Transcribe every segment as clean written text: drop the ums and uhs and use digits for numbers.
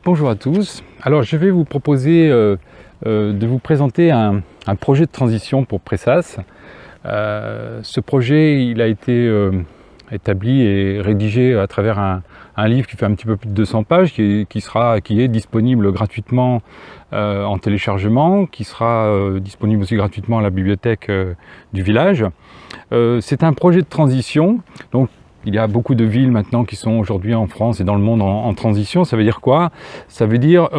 Bonjour à tous. Alors je vais vous proposer de vous présenter un projet de transition pour Pressas. Ce projet il a été établi et rédigé à travers un livre qui fait un petit peu plus de 200 pages, qui est disponible gratuitement en téléchargement, qui sera disponible aussi gratuitement à la bibliothèque du village. C'est un projet de transition, donc il y a beaucoup de villes maintenant qui sont aujourd'hui en France et dans le monde en transition. Ça veut dire quoi? Ça veut dire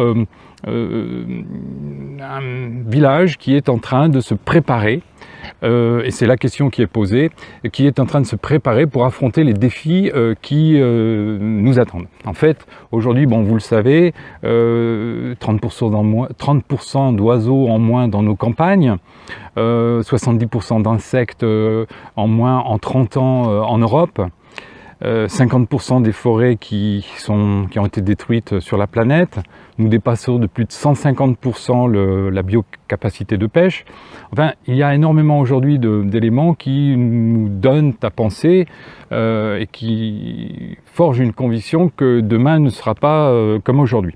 un village qui est en train de se préparer, et c'est la question qui est posée, qui est en train de se préparer pour affronter les défis qui nous attendent. En fait, aujourd'hui, bon, vous le savez, 30% d'oiseaux en moins dans nos campagnes, 70% d'insectes en moins en 30 ans en Europe, 50% des forêts qui ont été détruites sur la planète. Nous dépassons de plus de 150% la biocapacité de pêche. Enfin, il y a énormément aujourd'hui d'éléments qui nous donnent à penser et qui forgent une conviction que demain ne sera pas comme aujourd'hui.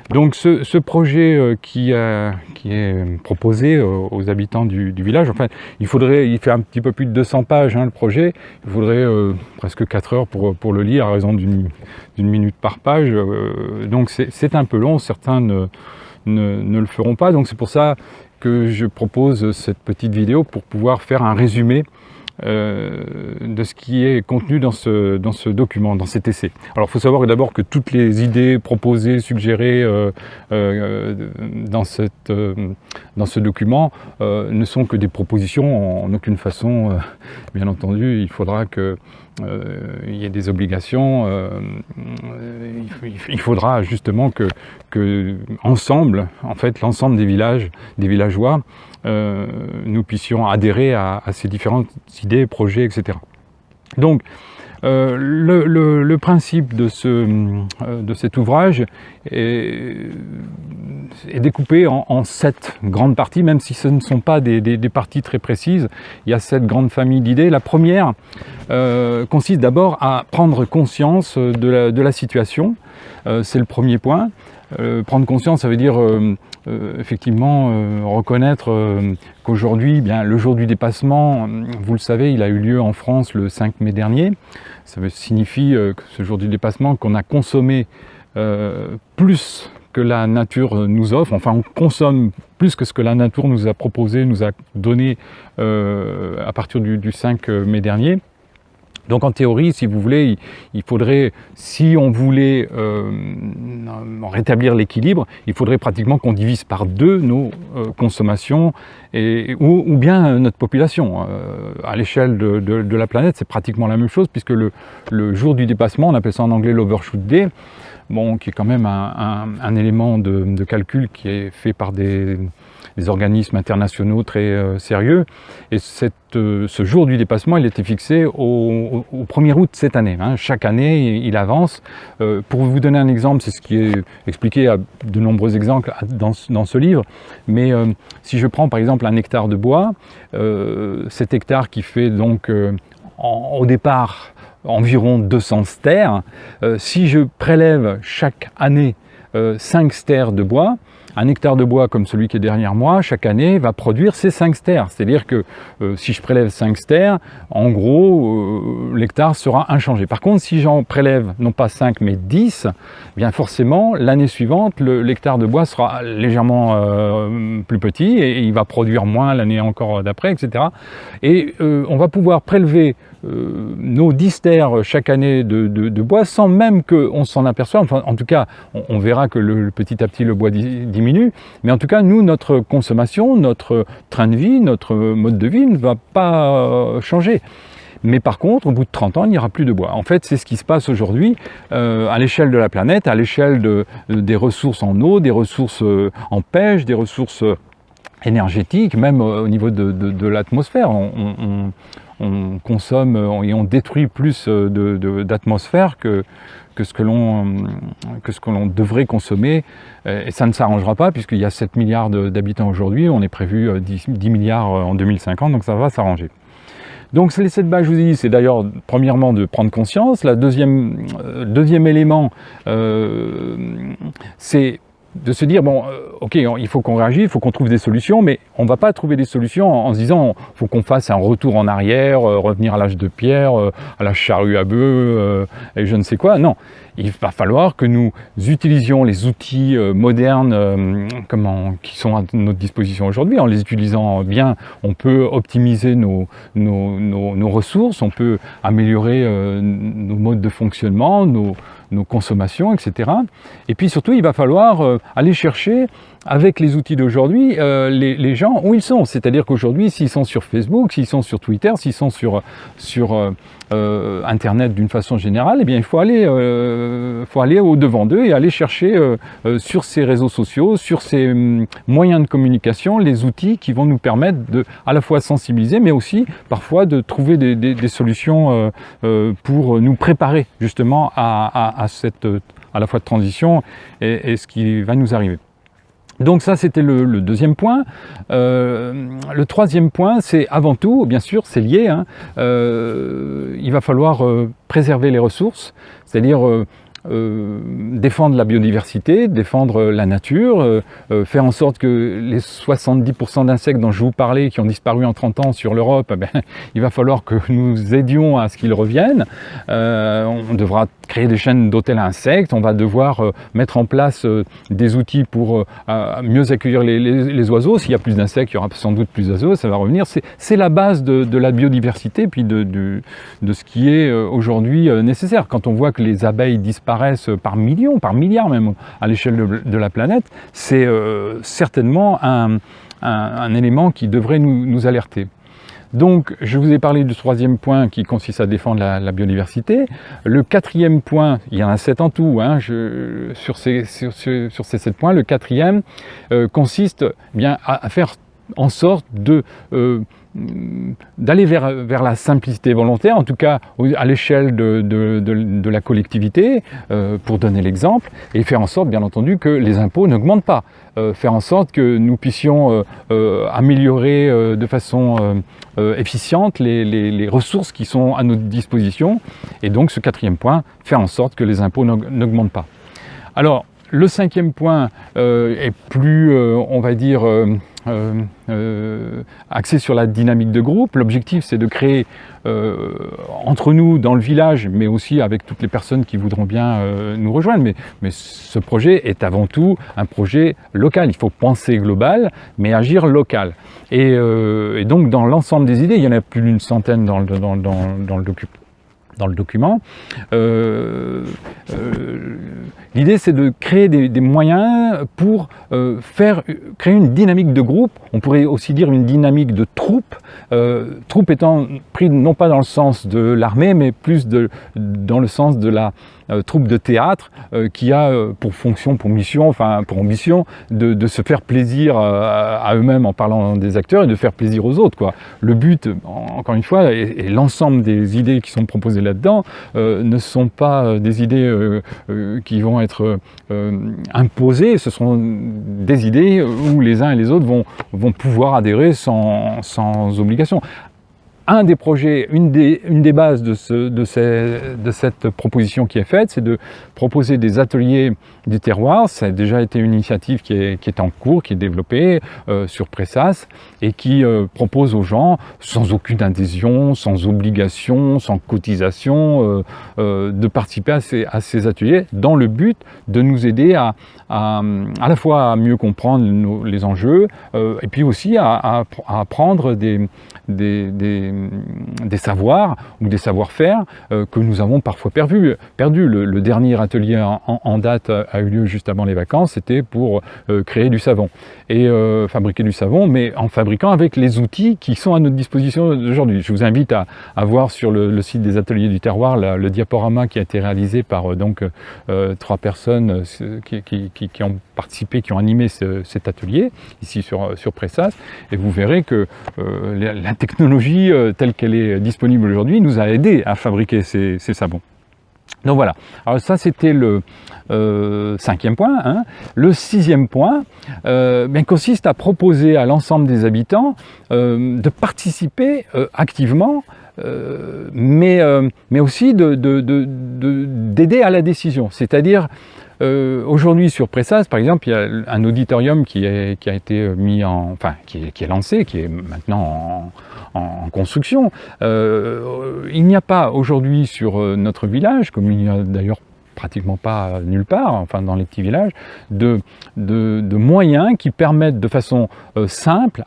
Donc ce projet qui est proposé aux habitants du village, enfin, il fait un petit peu plus de 200 pages le projet, il faudrait presque 4 heures pour le lire à raison d'une minute par page, donc c'est un peu long, certains ne le feront pas, donc c'est pour ça que je propose cette petite vidéo pour pouvoir faire un résumé de ce qui est contenu dans ce document, dans cet essai. Alors il faut savoir d'abord que toutes les idées proposées, suggérées dans ce document ne sont que des propositions, en aucune façon, bien entendu, il faudra que il y ait des obligations, il faudra justement que ensemble, en fait, l'ensemble des villageois, nous puissions adhérer à ces différentes idées, projets, etc. Donc, le principe de cet ouvrage est découpé en 7 grandes parties, même si ce ne sont pas des parties très précises. Il y a 7 grandes familles d'idées. La première consiste d'abord à prendre conscience de la situation. C'est le premier point. Prendre conscience, ça veut dire effectivement reconnaître qu'aujourd'hui, le jour du dépassement, vous le savez, il a eu lieu en France le 5 mai dernier. Ça signifie que ce jour du dépassement, qu'on a consommé plus que la nature nous offre, enfin on consomme plus que ce que la nature nous a proposé, nous a donné à partir du 5 mai dernier. Donc en théorie, si vous voulez, il faudrait, si on voulait rétablir l'équilibre, il faudrait pratiquement qu'on divise par 2 nos consommations ou bien notre population. À l'échelle de la planète, c'est pratiquement la même chose, puisque le jour du dépassement, on appelle ça en anglais l'overshoot day, bon, qui est quand même un élément de calcul qui est fait par des organismes internationaux très sérieux. Et ce jour du dépassement, il était fixé au 1er août cette année. Chaque année, il avance. Pour vous donner un exemple, c'est ce qui est expliqué à de nombreux exemples dans ce livre. Mais si je prends par exemple un hectare de bois, cet hectare qui fait donc au départ environ 200 stères, si je prélève chaque année 5 stères de bois, un hectare de bois comme celui qui est derrière moi, chaque année, va produire ces 5 stères. C'est-à-dire que si je prélève 5 stères, en gros, l'hectare sera inchangé. Par contre, si j'en prélève non pas 5 mais 10, bien forcément, l'année suivante, l'hectare de bois sera légèrement plus petit et il va produire moins l'année encore d'après, etc. Et on va pouvoir prélever nos 10 stères chaque année de bois sans même qu'on s'en aperçoive. Enfin, en tout cas, on verra que petit à petit le bois diminue, mais en tout cas, nous, notre consommation, notre train de vie, notre mode de vie ne va pas changer. Mais par contre, au bout de 30 ans, il n'y aura plus de bois. En fait, c'est ce qui se passe aujourd'hui à l'échelle de la planète, à l'échelle des ressources en eau, des ressources en pêche, des ressources énergétiques, même au niveau de l'atmosphère. On consomme et on détruit plus d'atmosphère que ce que l'on devrait consommer, et ça ne s'arrangera pas puisqu'il y a 7 milliards d'habitants aujourd'hui, on est prévu 10 milliards en 2050, donc ça va s'arranger. Donc les 7 bases, je vous ai dit, c'est d'ailleurs premièrement de prendre conscience. Le deuxième élément, c'est de se dire, bon, ok, il faut qu'on réagisse, il faut qu'on trouve des solutions, mais on ne va pas trouver des solutions en se disant, il faut qu'on fasse un retour en arrière, revenir à l'âge de pierre, à la charrue à bœuf, et je ne sais quoi. Non, il va falloir que nous utilisions les outils modernes qui sont à notre disposition aujourd'hui. En les utilisant bien, on peut optimiser nos ressources, on peut améliorer nos modes de fonctionnement, nos consommations, etc. Et puis surtout, il va falloir aller chercher avec les outils d'aujourd'hui les gens où ils sont. C'est-à-dire qu'aujourd'hui, s'ils sont sur Facebook, s'ils sont sur Twitter, s'ils sont sur Internet d'une façon générale, eh bien, il faut aller au-devant d'eux et aller chercher sur ces réseaux sociaux, sur ces moyens de communication, les outils qui vont nous permettre de à la fois sensibiliser, mais aussi parfois de trouver des solutions pour nous préparer justement à cette à la fois de transition et ce qui va nous arriver. Donc ça, c'était le deuxième point. Le troisième point, c'est avant tout, bien sûr, c'est lié, hein, il va falloir préserver les ressources, c'est-à-dire défendre la biodiversité, défendre la nature, faire en sorte que les 70% d'insectes dont je vous parlais, qui ont disparu en 30 ans sur l'Europe, il va falloir que nous aidions à ce qu'ils reviennent. On devra créer des chaînes d'hôtels à insectes, on va devoir mettre en place des outils pour mieux accueillir les oiseaux. S'il y a plus d'insectes, il y aura sans doute plus d'oiseaux, ça va revenir. C'est la base de la biodiversité, puis de ce qui est aujourd'hui nécessaire. Quand on voit que les abeilles disparaissent par millions, par milliards même, à l'échelle de la planète, c'est certainement un élément qui devrait nous alerter. Donc, je vous ai parlé du troisième point qui consiste à défendre la biodiversité. Le quatrième point, il y en a 7 en tout, hein, sur ces 7 points, le quatrième consiste bien à faire en sorte d'aller vers la simplicité volontaire, en tout cas à l'échelle de la collectivité, pour donner l'exemple, et faire en sorte, bien entendu, que les impôts n'augmentent pas. Faire en sorte que nous puissions améliorer de façon efficiente les ressources qui sont à notre disposition. Et donc ce quatrième point, faire en sorte que les impôts n'augmentent pas. Alors, le cinquième point est plus, on va dire, axé sur la dynamique de groupe. L'objectif, c'est de créer entre nous, dans le village, mais aussi avec toutes les personnes qui voudront bien nous rejoindre. Mais ce projet est avant tout un projet local. Il faut penser global, mais agir local. Et donc, dans l'ensemble des idées, il y en a plus d'une centaine dans le document. L'idée, c'est de créer des moyens pour créer une dynamique de groupe. On pourrait aussi dire une dynamique de troupe. Troupe étant pris non pas dans le sens de l'armée, mais plus dans le sens de la troupe de théâtre qui a pour fonction, pour mission, enfin pour ambition de se faire plaisir à eux-mêmes en parlant des acteurs et de faire plaisir aux autres, quoi. Le but, encore une fois, et l'ensemble des idées qui sont proposées là-dedans ne sont pas des idées qui vont être imposées, ce sont des idées où les uns et les autres vont pouvoir adhérer sans obligation. Un des projets, une des bases de cette proposition qui est faite, c'est de proposer des ateliers du terroir. Ça a déjà été une initiative qui est en cours, qui est développée sur Pressas et qui propose aux gens, sans aucune adhésion, sans obligation, sans cotisation, de participer à ces ateliers dans le but de nous aider à la fois à mieux comprendre les enjeux et puis aussi à apprendre des savoirs ou des savoir-faire que nous avons parfois perdus. Le dernier atelier en date a eu lieu juste avant les vacances, c'était pour créer du savon et fabriquer du savon, mais en fabriquant avec les outils qui sont à notre disposition aujourd'hui. Je vous invite à voir sur le site des ateliers du terroir le diaporama qui a été réalisé par 3 personnes qui ont participé, qui ont animé cet atelier ici sur Pressas, et vous verrez que la technologie telle qu'elle est disponible aujourd'hui nous a aidé à fabriquer ces savons. Donc voilà, alors ça c'était le 5e point. Hein. Le 6e point consiste à proposer à l'ensemble des habitants de participer activement, mais aussi d'aider à la décision. C'est-à-dire, aujourd'hui sur Pressas, par exemple, il y a un auditorium qui a été mis qui est lancé, qui est maintenant en construction. Il n'y a pas aujourd'hui sur notre village, comme il n'y a d'ailleurs pratiquement pas nulle part, enfin dans les petits villages, de moyens qui permettent de façon simple,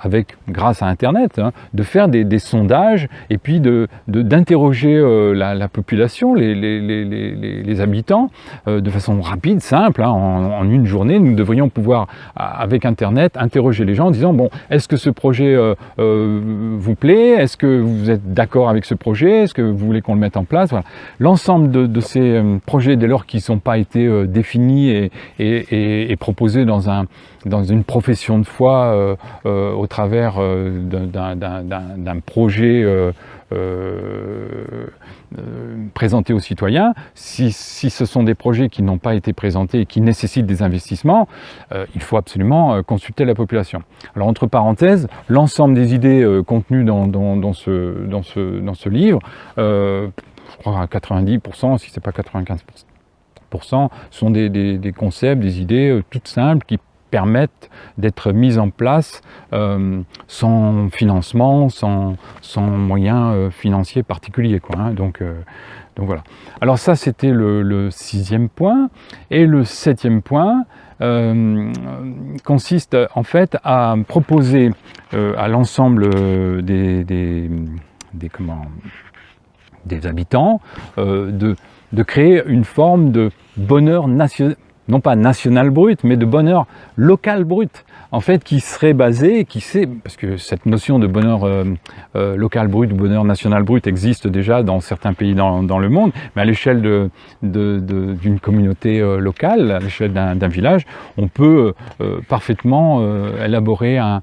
grâce à Internet, hein, de faire des sondages et puis d'interroger la population, les habitants, de façon rapide, simple, hein, en une journée. Nous devrions pouvoir, avec Internet, interroger les gens en disant, bon, est-ce que ce projet vous plaît? Est-ce que vous êtes d'accord avec ce projet? Est-ce que vous voulez qu'on le mette en place? Voilà. L'ensemble de ces projets, dès lors qui n'ont pas été définis et proposés dans une profession de foi au travers d'un projet présenté aux citoyens. Si ce sont des projets qui n'ont pas été présentés et qui nécessitent des investissements, il faut absolument consulter la population. Alors entre parenthèses, l'ensemble des idées contenues dans ce livre, je crois à 90%, si ce n'est pas 95%, sont des concepts, des idées toutes simples qui permettent d'être mises en place sans financement, sans moyens financiers particuliers, quoi, hein. Donc voilà. Alors ça, c'était le 6e point. Et le 7e point consiste en fait à proposer à l'ensemble des habitants de créer une forme de bonheur national, non pas national brut, mais de bonheur local brut, en fait, qui serait basé, parce que cette notion de bonheur local brut ou bonheur national brut existe déjà dans certains pays dans le monde, mais à l'échelle d'une communauté locale, à l'échelle d'un village, on peut parfaitement élaborer un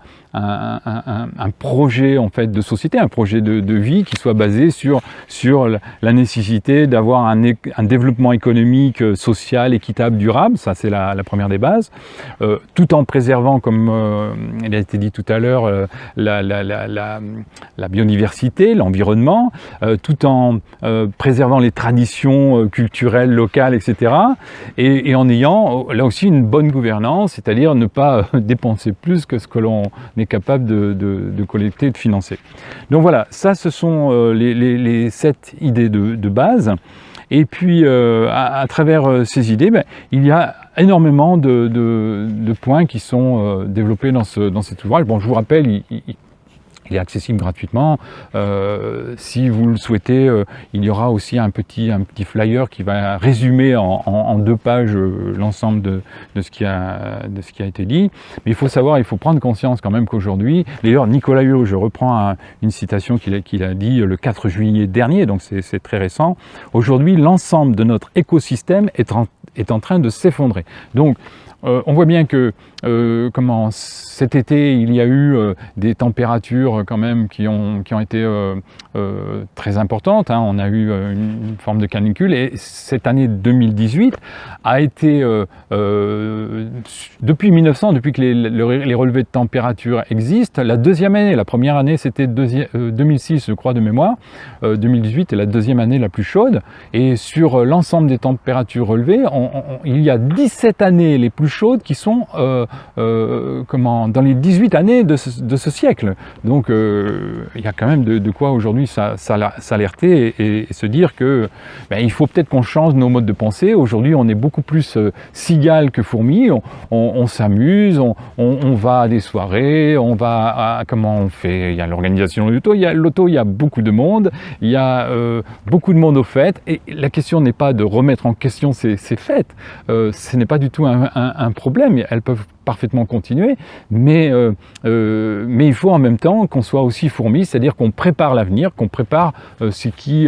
projet en fait de société, un projet de vie qui soit basé sur la nécessité d'avoir un développement économique, social, équitable, durable. Ça, c'est la première des bases, tout en préservant, comme il a été dit tout à l'heure, la biodiversité, l'environnement, tout en préservant les traditions culturelles locales, etc. Et en ayant là aussi une bonne gouvernance, c'est-à-dire ne pas dépenser plus que ce que l'on est capable de collecter et de financer. Donc voilà, ça ce sont les 7 idées de base. Et puis à travers ces idées, il y a énormément de points qui sont développés dans cet ouvrage. Bon, je vous rappelle, il est accessible gratuitement. Si vous le souhaitez, il y aura aussi un petit flyer qui va résumer en 2 pages l'ensemble de ce qui a été dit. Mais il faut savoir, il faut prendre conscience quand même qu'aujourd'hui, d'ailleurs Nicolas Hulot, je reprends une citation qu'il a dit le 4 juillet dernier, donc c'est très récent, aujourd'hui l'ensemble de notre écosystème est en train de s'effondrer. Donc on voit bien que cet été, il y a eu des températures quand même qui ont été très importantes, hein. On a eu une forme de canicule et cette année 2018 a été, depuis 1900, depuis que les relevés de température existent, la deuxième année. La première année, c'était 2006, je crois, de mémoire. 2018 est la deuxième année la plus chaude. Et sur l'ensemble des températures relevées, il y a 17 années les plus chaudes qui sont dans les 18 années de ce siècle. Donc il y a quand même de quoi aujourd'hui s'alerter et se dire que il faut peut-être qu'on change nos modes de pensée. Aujourd'hui, on est beaucoup plus cigale que fourmi. On s'amuse, on va à des soirées, on va comment on fait. Il y a l'organisation de l'auto, il y a beaucoup de monde, il y a beaucoup de monde au fait. Et la question n'est pas de remettre en question ces faits. fait. Ce n'est pas du tout un problème, elles peuvent parfaitement continuer, mais il faut en même temps qu'on soit aussi fourmis, c'est-à-dire qu'on prépare l'avenir, qu'on prépare ce qui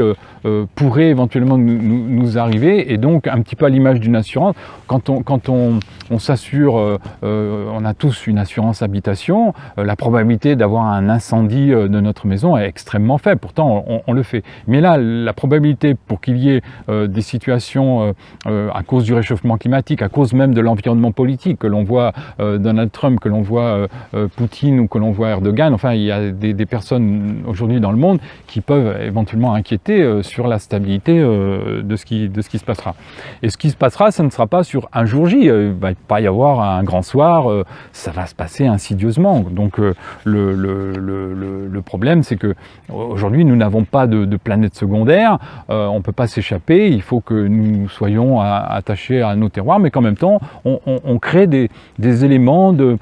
pourrait éventuellement nous arriver, et donc un petit peu à l'image d'une assurance, quand on s'assure, on a tous une assurance habitation, la probabilité d'avoir un incendie de notre maison est extrêmement faible, pourtant on le fait. Mais là, la probabilité pour qu'il y ait des situations à cause du réchauffement climatique, à cause même de l'environnement politique, que l'on voit Donald Trump, que l'on voit Poutine ou que l'on voit Erdogan, enfin il y a des personnes aujourd'hui dans le monde qui peuvent éventuellement inquiéter sur la stabilité de ce qui se passera. Et ce qui se passera, ça ne sera pas sur un jour J, il ne va pas y avoir un grand soir, ça va se passer insidieusement. Donc le problème, c'est que aujourd'hui nous n'avons pas de planète secondaire, on ne peut pas s'échapper, il faut que nous soyons attachés à nos terroirs, mais qu'en même temps on crée des éléments des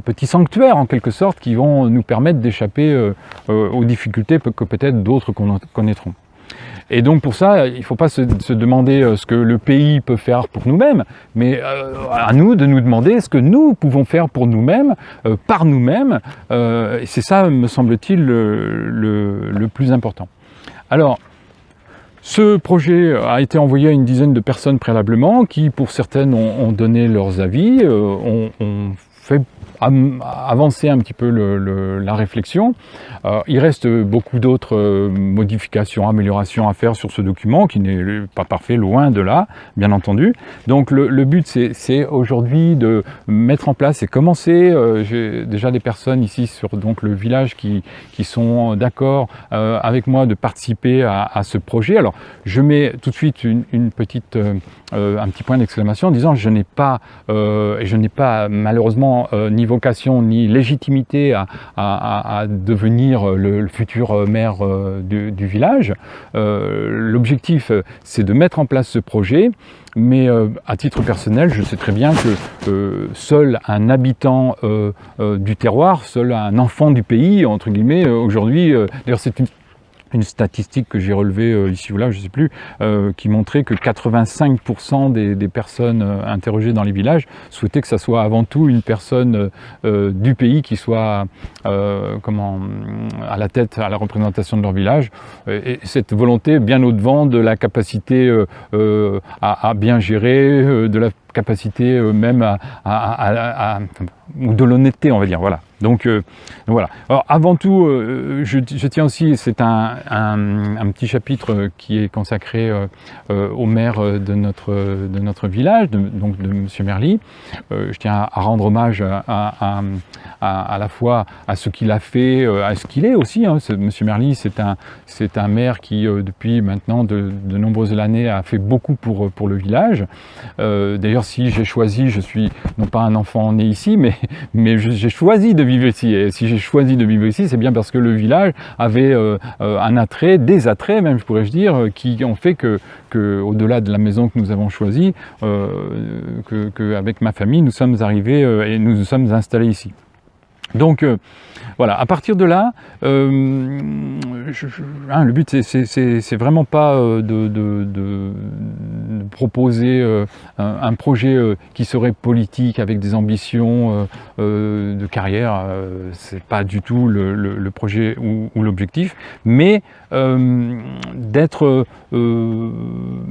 petits sanctuaires en quelque sorte qui vont nous permettre d'échapper aux difficultés que peut-être d'autres connaîtront. Et donc pour ça, il ne faut pas se demander ce que le pays peut faire pour nous-mêmes, mais à nous de nous demander ce que nous pouvons faire pour nous-mêmes, par nous-mêmes, et c'est ça, me semble-t-il, le plus important. Alors, ce projet a été envoyé à une dizaine de personnes préalablement, qui pour certaines ont donné leurs avis, ont fait avancer un petit peu la réflexion. Il reste beaucoup d'autres modifications, améliorations à faire sur ce document, qui n'est pas parfait, loin de là, bien entendu. Donc le but, c'est aujourd'hui de mettre en place et commencer. J'ai déjà des personnes ici sur donc, le village qui sont d'accord avec moi de participer à ce projet. Alors, je mets tout de suite un petit point d'exclamation en disant je n'ai pas malheureusement ni vocation ni légitimité à devenir le futur maire du village. L'objectif, c'est de mettre en place ce projet, mais à titre personnel, je sais très bien que seul un habitant du terroir, seul un enfant du pays, entre guillemets, aujourd'hui, d'ailleurs c'est une statistique que j'ai relevée ici ou là, je ne sais plus, qui montrait que 85% des personnes interrogées dans les villages souhaitaient que ça soit avant tout une personne du pays qui soit à la tête, à la représentation de leur village. Et cette volonté bien au-devant de la capacité à bien gérer, de la capacité même ou de l'honnêteté, on va dire, voilà. Donc voilà. Alors avant tout, je tiens aussi, c'est un petit chapitre qui est consacré au maire de notre village, donc de M. Merly. Je tiens à rendre hommage à la fois à ce qu'il a fait, à ce qu'il est aussi. Hein. M. Merly, c'est un maire qui, depuis maintenant de nombreuses années, a fait beaucoup pour le village. D'ailleurs, si j'ai choisi, je suis non pas un enfant né ici, mais j'ai choisi de vivre ici. Et si j'ai choisi de vivre ici, c'est bien parce que le village avait un attrait, des attraits même, pourrais-je dire, qui ont fait que au-delà de la maison que nous avons choisie, qu'avec ma famille, nous sommes arrivés et nous sommes installés ici. Donc voilà, à partir de là, le but c'est vraiment pas de proposer un projet qui serait politique avec des ambitions de carrière, c'est pas du tout le projet ou l'objectif, mais d'être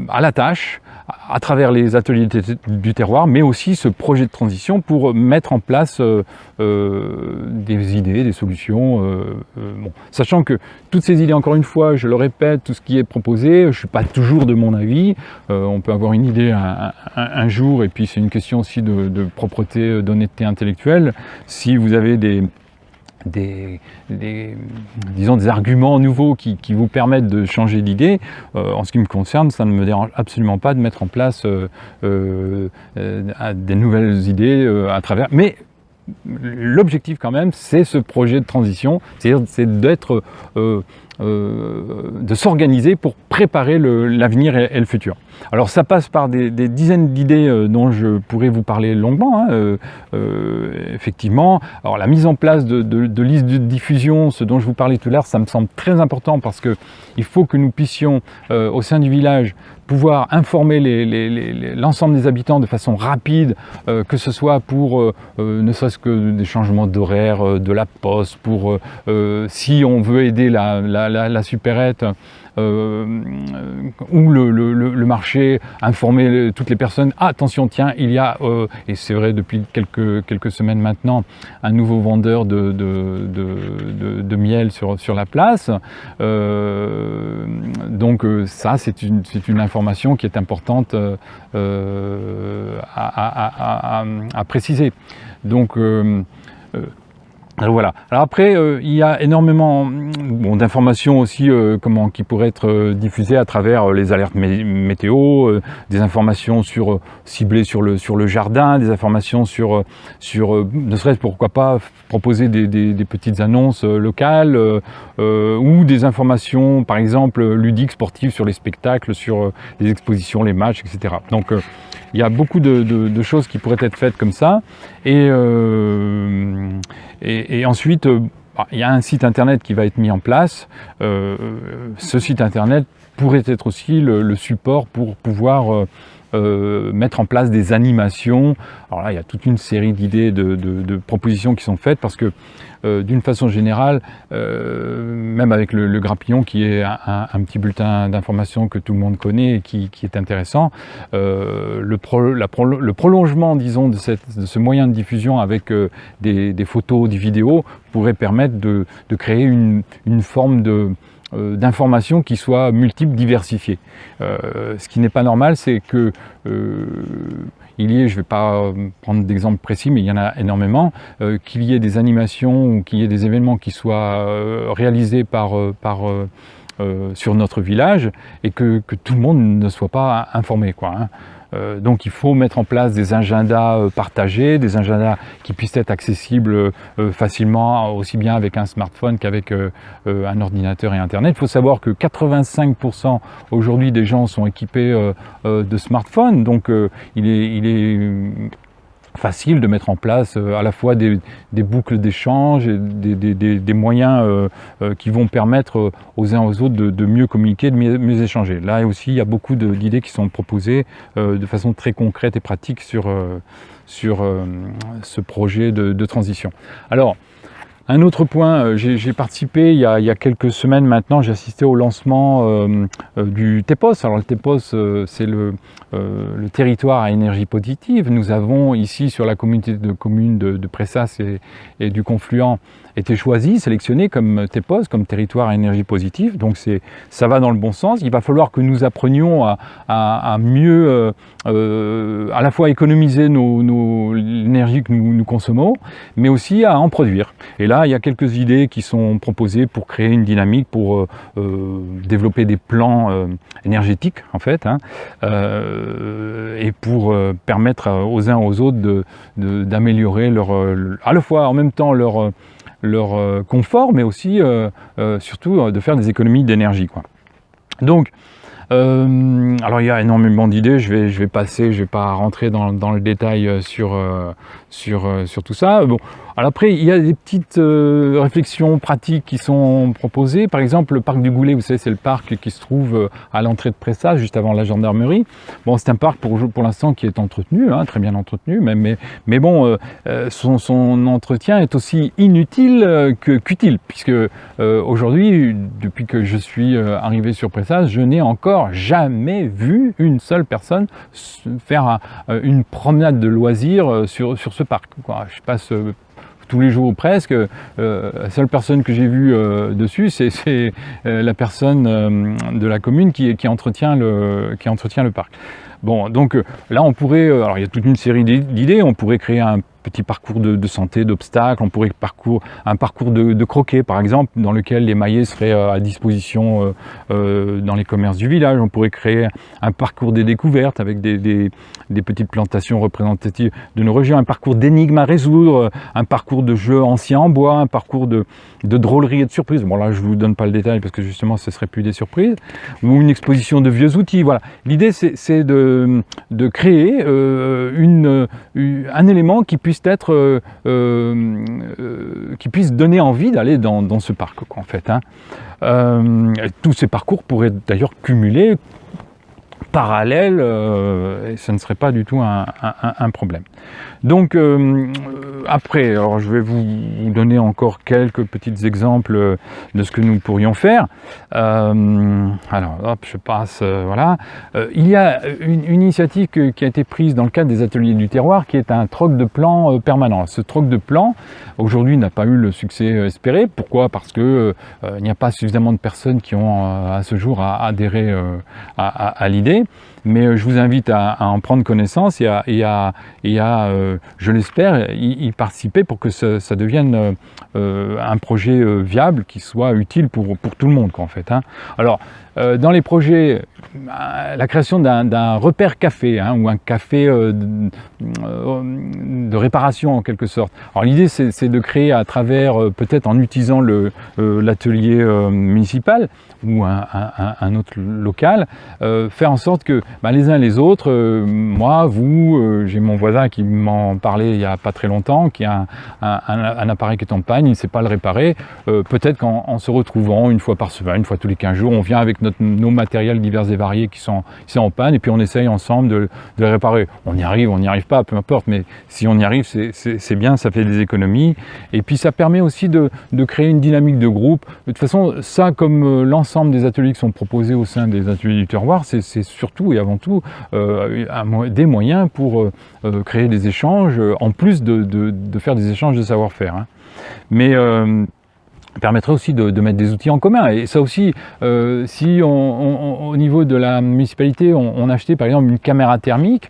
à la tâche à travers les ateliers du terroir, mais aussi ce projet de transition pour mettre en place des idées, des solutions, sachant que toutes ces idées, encore une fois, je le répète, tout ce qui est proposé, je ne suis pas toujours de mon avis, on peut avoir une idée un jour, et puis c'est une question aussi de propreté, d'honnêteté intellectuelle. Si vous avez disons des arguments nouveaux qui vous permettent de changer d'idée, en ce qui me concerne, ça ne me dérange absolument pas de mettre en place des nouvelles idées à travers, mais l'objectif quand même, c'est ce projet de transition, c'est d'être de s'organiser pour préparer l'avenir et le futur. Alors ça passe par des dizaines d'idées dont je pourrais vous parler longuement, hein. Effectivement, alors la mise en place de listes de diffusion, ce dont je vous parlais tout à l'heure, ça me semble très important parce qu'il faut que nous puissions au sein du village pouvoir informer l'ensemble des habitants de façon rapide, que ce soit pour ne serait-ce que des changements d'horaire, de la poste, pour si on veut aider la supérette, ou le marché, informer toutes les personnes, ah, attention, tiens, il y a, et c'est vrai depuis quelques semaines maintenant, un nouveau vendeur de miel sur la place. Donc ça, c'est une information qui est importante à préciser. Donc alors voilà. Alors après, il y a énormément d'informations aussi qui pourraient être diffusées à travers les alertes météo, des informations ciblées sur le jardin, des informations sur ne serait-ce pourquoi pas proposer des petites annonces locales, ou des informations par exemple ludiques, sportives sur les spectacles, sur les expositions, les matchs, etc. Donc il y a beaucoup de choses qui pourraient être faites comme ça. Et ensuite, il y a un site internet qui va être mis en place. Ce site internet pourrait être aussi le support pour pouvoir mettre en place des animations. Alors là, il y a toute une série d'idées, de propositions qui sont faites parce que d'une façon générale, même avec le Grappillon qui est un petit bulletin d'information que tout le monde connaît et qui est intéressant, le prolongement, disons, de ce moyen de diffusion avec des photos, des vidéos pourrait permettre de créer une forme d'informations qui soient multiples, diversifiées. Ce qui n'est pas normal, c'est que il y ait, je ne vais pas prendre d'exemple précis, mais il y en a énormément, qu'il y ait des animations ou qu'il y ait des événements qui soient réalisés sur notre village et que tout le monde ne soit pas informé, quoi, hein. Donc il faut mettre en place des agendas partagés, des agendas qui puissent être accessibles facilement, aussi bien avec un smartphone qu'avec un ordinateur et Internet. Il faut savoir que 85% aujourd'hui des gens sont équipés de smartphones, donc il est facile de mettre en place à la fois des boucles d'échange et des moyens qui vont permettre aux uns aux autres de mieux communiquer, de mieux échanger. Là aussi, il y a beaucoup d'idées qui sont proposées de façon très concrète et pratique sur ce projet de transition. Alors, un autre point, j'ai participé il y a quelques semaines maintenant, j'ai assisté au lancement du TEPOS. Alors le TEPOS, c'est le territoire à énergie positive. Nous avons ici sur la communauté de communes de Pressas et du Confluent été choisi, sélectionné comme TEPOS, comme territoire à énergie positive. Donc ça va dans le bon sens. Il va falloir que nous apprenions à mieux à la fois économiser l'énergie que nous consommons, mais aussi à en produire. Et là, il y a quelques idées qui sont proposées pour créer une dynamique, pour développer des plans énergétiques, en fait, hein, et pour permettre aux uns aux autres d'améliorer à la fois en même temps leur confort, mais aussi surtout de faire des économies d'énergie, quoi. Donc alors il y a énormément d'idées, je vais passer, je vais pas rentrer dans le détail sur tout ça. Bon, alors après il y a des petites réflexions pratiques qui sont proposées. Par exemple, le parc du Goulet, vous savez, c'est le parc qui se trouve à l'entrée de Pressas, juste avant la gendarmerie. Bon, c'est un parc pour l'instant qui est entretenu, hein, très bien entretenu, mais bon, son entretien est aussi inutile qu'utile, puisque aujourd'hui, depuis que je suis arrivé sur Pressas, je n'ai encore jamais vu une seule personne faire une promenade de loisirs sur ce parc, quoi. Je passe tous les jours presque, la seule personne que j'ai vue dessus, c'est la personne de la commune qui entretient le parc. Bon, donc là, on pourrait, alors il y a toute une série d'idées, on pourrait créer un petit parcours de santé, d'obstacles, on pourrait un parcours de croquet par exemple, dans lequel les maillets seraient à disposition dans les commerces du village. On pourrait créer un parcours des découvertes avec des petites plantations représentatives de nos régions, un parcours d'énigmes à résoudre, un parcours de jeux anciens en bois, un parcours de drôleries et de surprises. Bon là, je vous donne pas le détail parce que justement, ce serait plus des surprises, ou une exposition de vieux outils. Voilà. L'idée, c'est de créer un élément qui puisse être qui puisse donner envie d'aller dans ce parc, quoi, en fait, hein. Tous ces parcours pourraient d'ailleurs cumuler parallèles, et ce ne serait pas du tout un problème. Donc après, alors je vais vous donner encore quelques petits exemples de ce que nous pourrions faire. Alors hop, je passe, voilà. Il y a une initiative qui a été prise dans le cadre des ateliers du terroir, qui est un troc de plan permanent. Ce troc de plan, aujourd'hui, n'a pas eu le succès espéré. Pourquoi? Parce que il n'y a pas suffisamment de personnes qui ont à ce jour adhéré à l'idée. Mais je vous invite à en prendre connaissance et à je l'espère, y participer pour que ça devienne un projet viable qui soit utile pour tout le monde, quoi, en fait, hein. Alors, dans les projets, la création d'un repère café, hein, ou un café de réparation en quelque sorte. Alors l'idée, c'est de créer à travers, peut-être en utilisant l'atelier municipal ou un autre local, faire en sorte que les uns les autres, moi, vous, j'ai mon voisin qui m'en parlait il n'y a pas très longtemps, qui a un appareil qui est en panne, il ne sait pas le réparer. Peut-être qu'en se retrouvant une fois par semaine, une fois tous les 15 jours, on vient avec nos matériels divers et variés qui sont en panne, et puis on essaye ensemble de les réparer. On y arrive, on n'y arrive pas, peu importe, mais si on y arrive, c'est bien, ça fait des économies. Et puis ça permet aussi de créer une dynamique de groupe. De toute façon, ça, comme l'ensemble des ateliers qui sont proposés au sein des ateliers du terroir, c'est surtout et avant tout des moyens pour créer des échanges, en plus de faire des échanges de savoir-faire, hein. Mais permettrait aussi de mettre des outils en commun. Et ça aussi, si au niveau de la municipalité, on achetait par exemple une caméra thermique,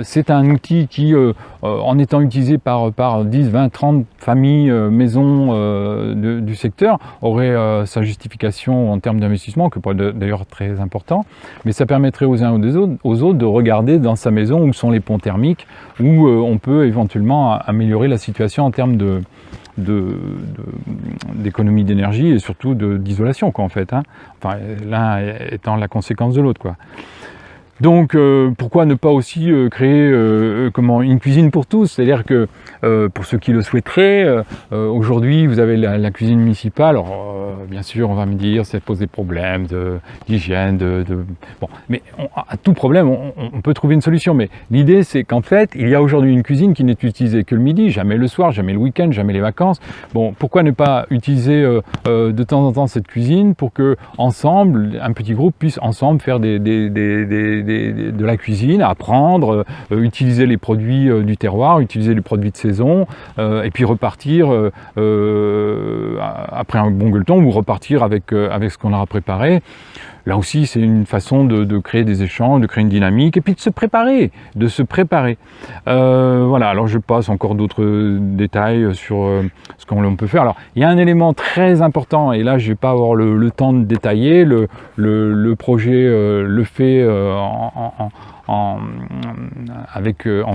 c'est un outil qui, en étant utilisé par 10, 20, 30 familles, maisons du secteur, aurait sa justification en termes d'investissement, qui est d'ailleurs très important, mais ça permettrait aux uns ou aux autres de regarder dans sa maison où sont les ponts thermiques, où on peut éventuellement améliorer la situation en termes d'économie d'énergie et surtout d'isolation, quoi, en fait, hein. Enfin, l'un étant la conséquence de l'autre, quoi. Donc pourquoi ne pas aussi créer une cuisine pour tous, c'est-à-dire que pour ceux qui le souhaiteraient, aujourd'hui vous avez la cuisine municipale. Alors bien sûr on va me dire ça pose des problèmes d'hygiène, bon, mais à tout problème on peut trouver une solution, mais l'idée c'est qu'en fait il y a aujourd'hui une cuisine qui n'est utilisée que le midi, jamais le soir, jamais le week-end, jamais les vacances. Bon, pourquoi ne pas utiliser de temps en temps cette cuisine pour que ensemble, un petit groupe puisse ensemble faire de la cuisine, apprendre, utiliser les produits du terroir, utiliser les produits de saison, et puis repartir après un bon gueuleton, ou repartir avec ce qu'on aura préparé. Là aussi, c'est une façon de créer des échanges, de créer une dynamique, et puis de se préparer. Voilà, alors je passe encore d'autres détails sur ce qu'on peut faire. Alors, il y a un élément très important, et là, je ne vais pas avoir le temps de détailler. Le projet le fait en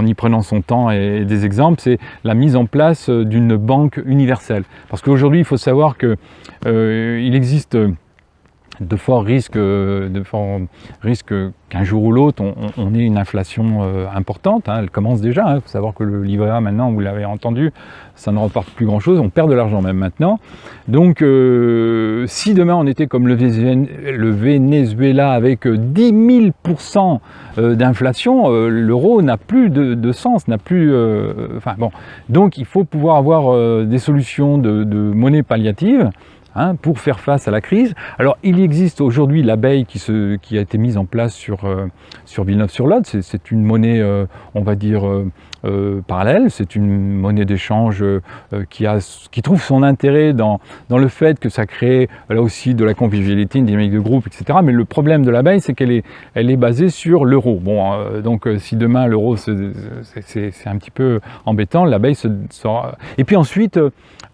y prenant son temps et des exemples, c'est la mise en place d'une banque universelle. Parce qu'aujourd'hui, il faut savoir que il existe de forts risques qu'un jour ou l'autre on ait une inflation importante, hein. Elle commence déjà, hein. Il faut savoir que le livret A maintenant, vous l'avez entendu, ça ne rapporte plus grand chose, on perd de l'argent même maintenant. Donc si demain on était comme le Venezuela avec 10 000% d'inflation, l'euro n'a plus de sens, n'a plus... enfin bon, donc il faut pouvoir avoir des solutions de monnaie palliative, hein, pour faire face à la crise. Alors il existe aujourd'hui l'abeille qui a été mise en place sur Villeneuve-sur-Lot. C'est une monnaie, on va dire, parallèle. C'est une monnaie d'échange qui trouve son intérêt dans le fait que ça crée là aussi de la convivialité, une dynamique de groupe, etc. Mais le problème de l'abeille, c'est qu'elle est basée sur l'euro. Bon, donc si demain l'euro, c'est un petit peu embêtant, l'abeille sera... Et puis ensuite,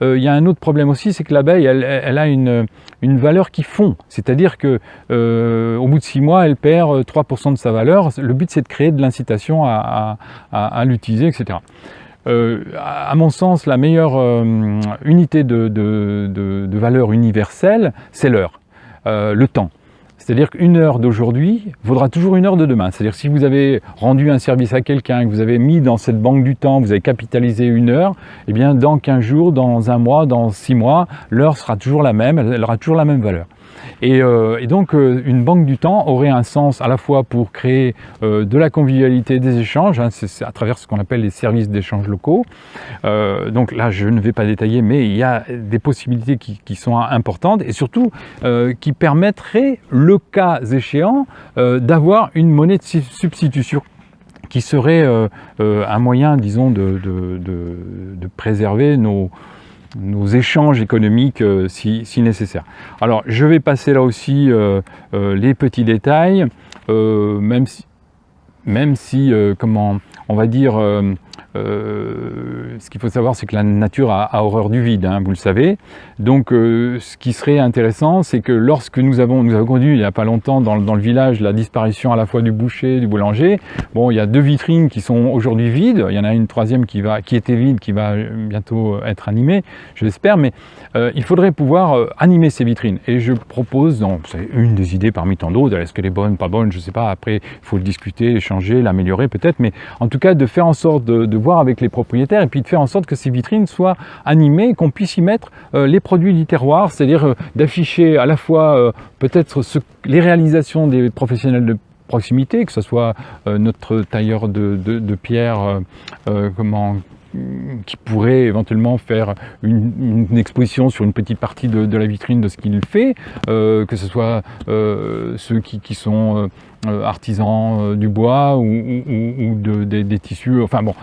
il y a un autre problème aussi, c'est que l'abeille, elle a une valeur qui fond. C'est-à-dire que au bout de 6 mois, elle perd 3% de sa valeur. Le but, c'est de créer de l'incitation à l'utiliser, etc. À mon sens, la meilleure unité de valeur universelle, c'est l'heure, le temps. C'est-à-dire qu'une heure d'aujourd'hui vaudra toujours une heure de demain. C'est-à-dire que si vous avez rendu un service à quelqu'un, que vous avez mis dans cette banque du temps, vous avez capitalisé une heure, eh bien dans 15 jours, dans 1 mois, dans 6 mois, l'heure sera toujours la même, elle aura toujours la même valeur. Et donc une banque du temps aurait un sens à la fois pour créer de la convivialité, des échanges, hein, c'est à travers ce qu'on appelle les services d'échange locaux. Donc là je ne vais pas détailler, mais il y a des possibilités qui sont importantes et surtout qui permettraient, le cas échéant, d'avoir une monnaie de substitution qui serait un moyen, disons, de préserver nos échanges économiques si nécessaire. Alors je vais passer là aussi les petits détails, même si comment on va dire, ce qu'il faut savoir, c'est que la nature a horreur du vide, hein, vous le savez. Donc ce qui serait intéressant, c'est que lorsque nous avons connu il n'y a pas longtemps dans le village la disparition à la fois du boucher, du boulanger, bon, il y a 2 vitrines qui sont aujourd'hui vides, il y en a une troisième qui était vide, qui va bientôt être animée, je l'espère, mais il faudrait pouvoir animer ces vitrines. Et je propose, c'est une des idées parmi tant d'autres, est-ce qu'elle est bonne, pas bonne, je ne sais pas, après il faut le discuter, l'échanger, l'améliorer peut-être, mais en tout cas de faire en sorte de voir avec les propriétaires et puis de faire en sorte que ces vitrines soient animées, qu'on puisse y mettre les produits du terroir, c'est-à-dire d'afficher à la fois peut-être les réalisations des professionnels de proximité, que ce soit notre tailleur de pierre, qui pourrait éventuellement faire une exposition sur une petite partie de la vitrine de ce qu'il fait, que ce soit ceux qui sont artisans du bois ou des tissus, enfin bon.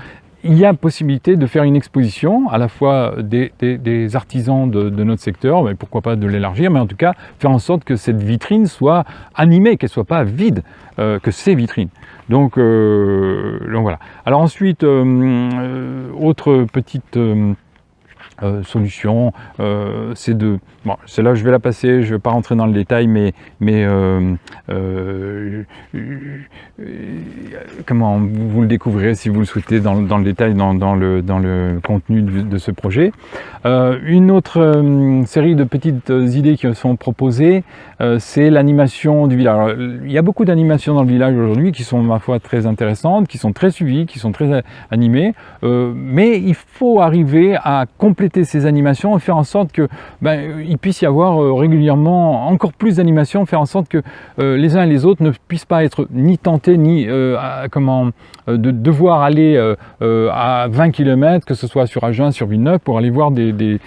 Il y a possibilité de faire une exposition à la fois des artisans de notre secteur, mais pourquoi pas de l'élargir, mais en tout cas faire en sorte que cette vitrine soit animée, qu'elle ne soit pas vide, que ces vitrines. Donc voilà. Alors ensuite, autre petite solution, c'est de... Bon, celle-là je vais la passer, je ne vais pas rentrer dans le détail, mais comment vous le découvrirez si vous le souhaitez dans le détail, dans le contenu de ce projet. Une autre série de petites idées qui sont proposées, c'est l'animation du village. Alors, il y a beaucoup d'animations dans le village aujourd'hui qui sont, ma foi, très intéressantes, qui sont très suivies, qui sont très animées, mais il faut arriver à compléter ces animations et faire en sorte que il puisse y avoir régulièrement encore plus d'animations, faire en sorte que les uns et les autres ne puissent pas être ni tentés ni de devoir aller à 20 km, que ce soit sur Agen, sur Villeneuve, pour aller voir des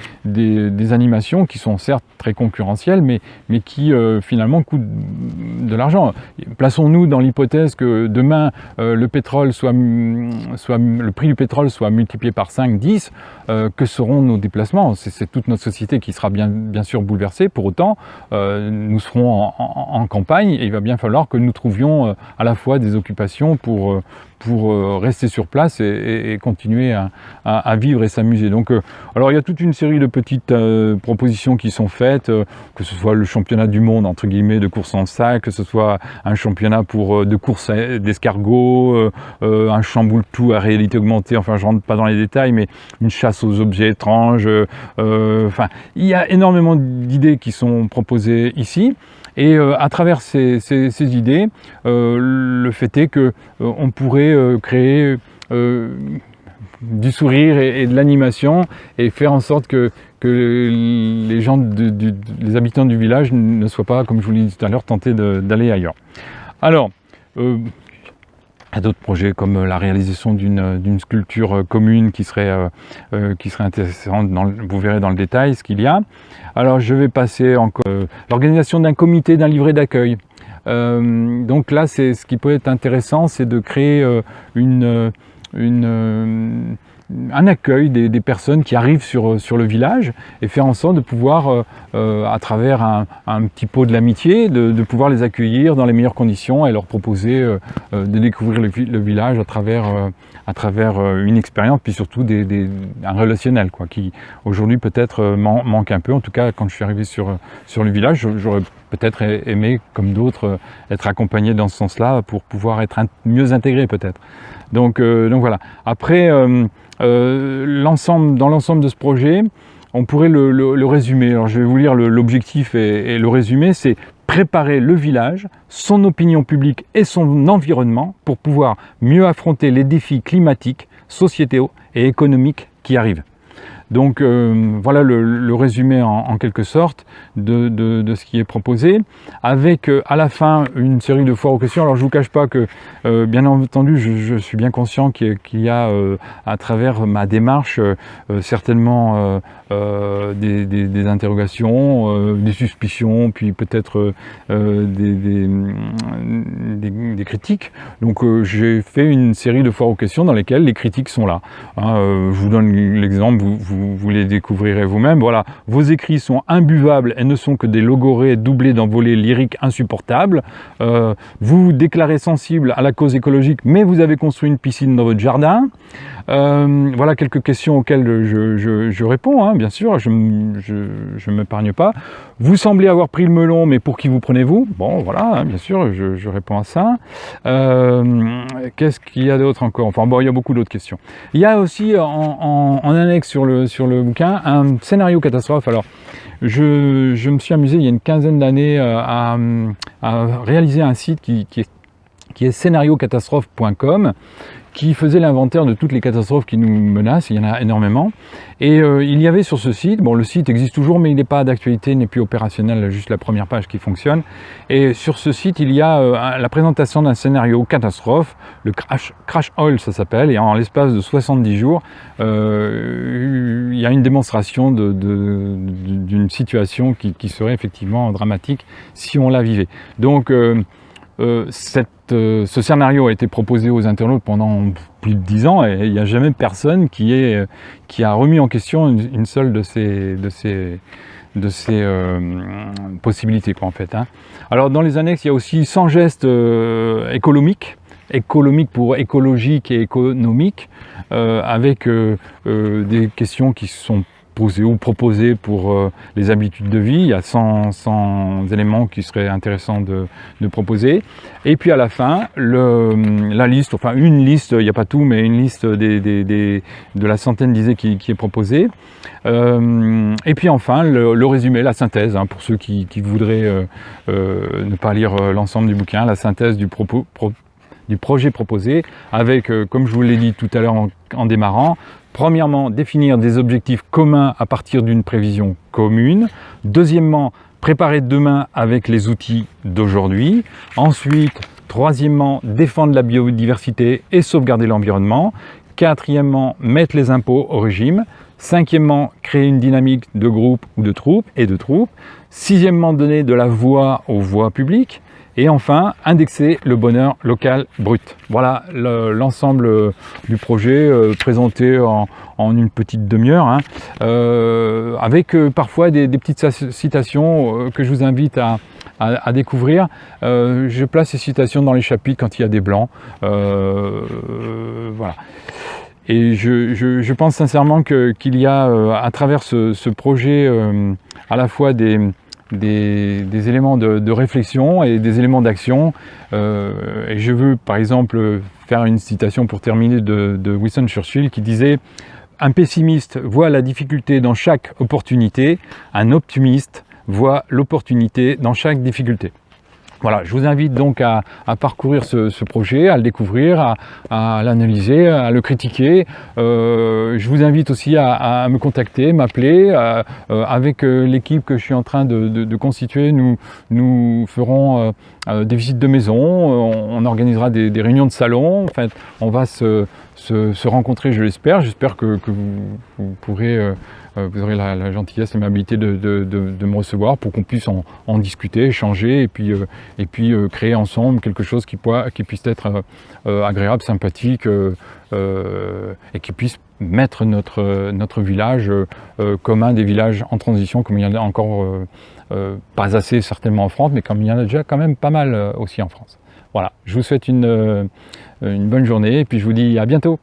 animations qui sont certes très concurrentielles, mais qui finalement coûtent de l'argent. Plaçons-nous dans l'hypothèse que demain le prix du pétrole soit multiplié par 5, 10, que seront nos déplacements? C'est toute notre société qui sera bien sûr bouleversée. Pour autant, nous serons en campagne et il va bien falloir que nous trouvions à la fois des occupations pour rester sur place et continuer à vivre et s'amuser. Donc, alors il y a toute une série de petites propositions qui sont faites, que ce soit le championnat du monde entre guillemets de course en sac, que ce soit un championnat de course d'escargot, un chamboule-tout à réalité augmentée, enfin je rentre pas dans les détails, mais une chasse aux objets étranges, enfin il y a énormément d'idées qui sont proposées ici. Et à travers ces idées, le fait est que on pourrait créer du sourire et de l'animation et faire en sorte que les gens, les habitants du village ne soient pas, comme je vous l'ai dit tout à l'heure, tentés d'aller ailleurs. Alors, Il y a d'autres projets comme la réalisation d'une sculpture commune qui serait intéressante, vous verrez dans le détail ce qu'il y a. Alors je vais passer encore l'organisation d'un comité, d'un livret d'accueil. Donc là, ce qui peut être intéressant, c'est de créer un accueil des personnes qui arrivent sur le village et faire en sorte de pouvoir, à travers un petit pot de l'amitié, de pouvoir les accueillir dans les meilleures conditions et leur proposer de découvrir le village à travers une expérience, puis surtout un relationnel, quoi, qui aujourd'hui peut-être manque un peu. En tout cas, quand je suis arrivé sur le village, j'aurais peut-être aimé, comme d'autres, être accompagné dans ce sens-là pour pouvoir être mieux intégré peut-être. Donc voilà. Après, dans l'ensemble de ce projet, on pourrait le résumer. Alors je vais vous lire l'objectif et le résumé, c'est préparer le village, son opinion publique et son environnement pour pouvoir mieux affronter les défis climatiques, sociétaux et économiques qui arrivent. Donc voilà le résumé en quelque sorte de ce qui est proposé, avec à la fin une série de foires aux questions. Alors je ne vous cache pas que bien entendu je suis bien conscient qu'il y a à travers ma démarche certainement des interrogations, des suspicions, puis peut-être des critiques. Donc j'ai fait une série de foires aux questions dans lesquelles les critiques sont là. Je vous donne l'exemple, vous les découvrirez vous-même. Voilà, vos écrits sont imbuvables et ne sont que des logorrhées doublées d'envolées lyriques insupportables. Vous vous déclarez sensible à la cause écologique, mais vous avez construit une piscine dans votre jardin. Voilà quelques questions auxquelles je réponds, hein, bien sûr, je ne m'épargne pas. Vous semblez avoir pris le melon, mais pour qui vous prenez-vous? Bon, voilà, hein, bien sûr, je réponds à ça. Qu'est-ce qu'il y a d'autre encore? Enfin bon, il y a beaucoup d'autres questions. Il y a aussi en annexe sur le bouquin un scénario catastrophe. Alors, je me suis amusé il y a une quinzaine d'années à réaliser un site qui est scénariocatastrophe.com, qui faisait l'inventaire de toutes les catastrophes qui nous menacent, il y en a énormément. Et il y avait sur ce site, bon le site existe toujours mais il n'est pas d'actualité, il n'est plus opérationnel, juste la première page qui fonctionne. Et sur ce site il y a la présentation d'un scénario catastrophe, le Crash Oil ça s'appelle, et en l'espace de 70 jours, il y a une démonstration d'une situation qui serait effectivement dramatique si on la vivait. Donc ce scénario a été proposé aux internautes pendant plus de 10 ans et il n'y a jamais personne qui a remis en question une seule de ces possibilités, quoi, en fait, hein. Alors dans les annexes, il y a aussi 100 gestes économiques pour écologique et économique, avec des questions qui sont posées ou proposées pour les habitudes de vie. Il y a 100 éléments qui seraient intéressants de proposer. Et puis à la fin, la liste, enfin une liste, il n'y a pas tout, mais une liste de la centaine d'idées qui est proposée. Et puis enfin, le résumé, la synthèse, hein, pour ceux qui voudraient ne pas lire l'ensemble du bouquin, la synthèse du projet proposé, avec, comme je vous l'ai dit tout à l'heure en démarrant, premièrement, définir des objectifs communs à partir d'une prévision commune. Deuxièmement, préparer demain avec les outils d'aujourd'hui. Ensuite, troisièmement, défendre la biodiversité et sauvegarder l'environnement. Quatrièmement, mettre les impôts au régime. Cinquièmement, créer une dynamique de groupe ou de troupes. Sixièmement, donner de la voix aux voix publiques. Et enfin, indexer le bonheur local brut. Voilà l'ensemble du projet présenté en une petite demi-heure, hein, avec parfois des petites citations que je vous invite à découvrir. Je place ces citations dans les chapitres quand il y a des blancs. Voilà. Et je pense sincèrement qu'il y a à travers ce projet à la fois des éléments de réflexion et des éléments d'action. Et je veux par exemple faire une citation pour terminer de Winston Churchill qui disait « Un pessimiste voit la difficulté dans chaque opportunité, un optimiste voit l'opportunité dans chaque difficulté ». Voilà, je vous invite donc à parcourir ce projet, à le découvrir, à l'analyser, à le critiquer. Je vous invite aussi à me contacter, m'appeler. Avec l'équipe que je suis en train de constituer, nous ferons des visites de maison, on organisera des réunions de salon. En fait, on va se rencontrer, je l'espère. J'espère que vous pourrez... vous aurez la gentillesse et l'amabilité de me recevoir pour qu'on puisse en discuter, échanger et puis créer ensemble quelque chose qui puisse être agréable, sympathique et qui puisse mettre notre village comme un des villages en transition, comme il y en a encore pas assez certainement en France, mais comme il y en a déjà quand même pas mal aussi en France. Voilà, je vous souhaite une bonne journée et puis je vous dis à bientôt.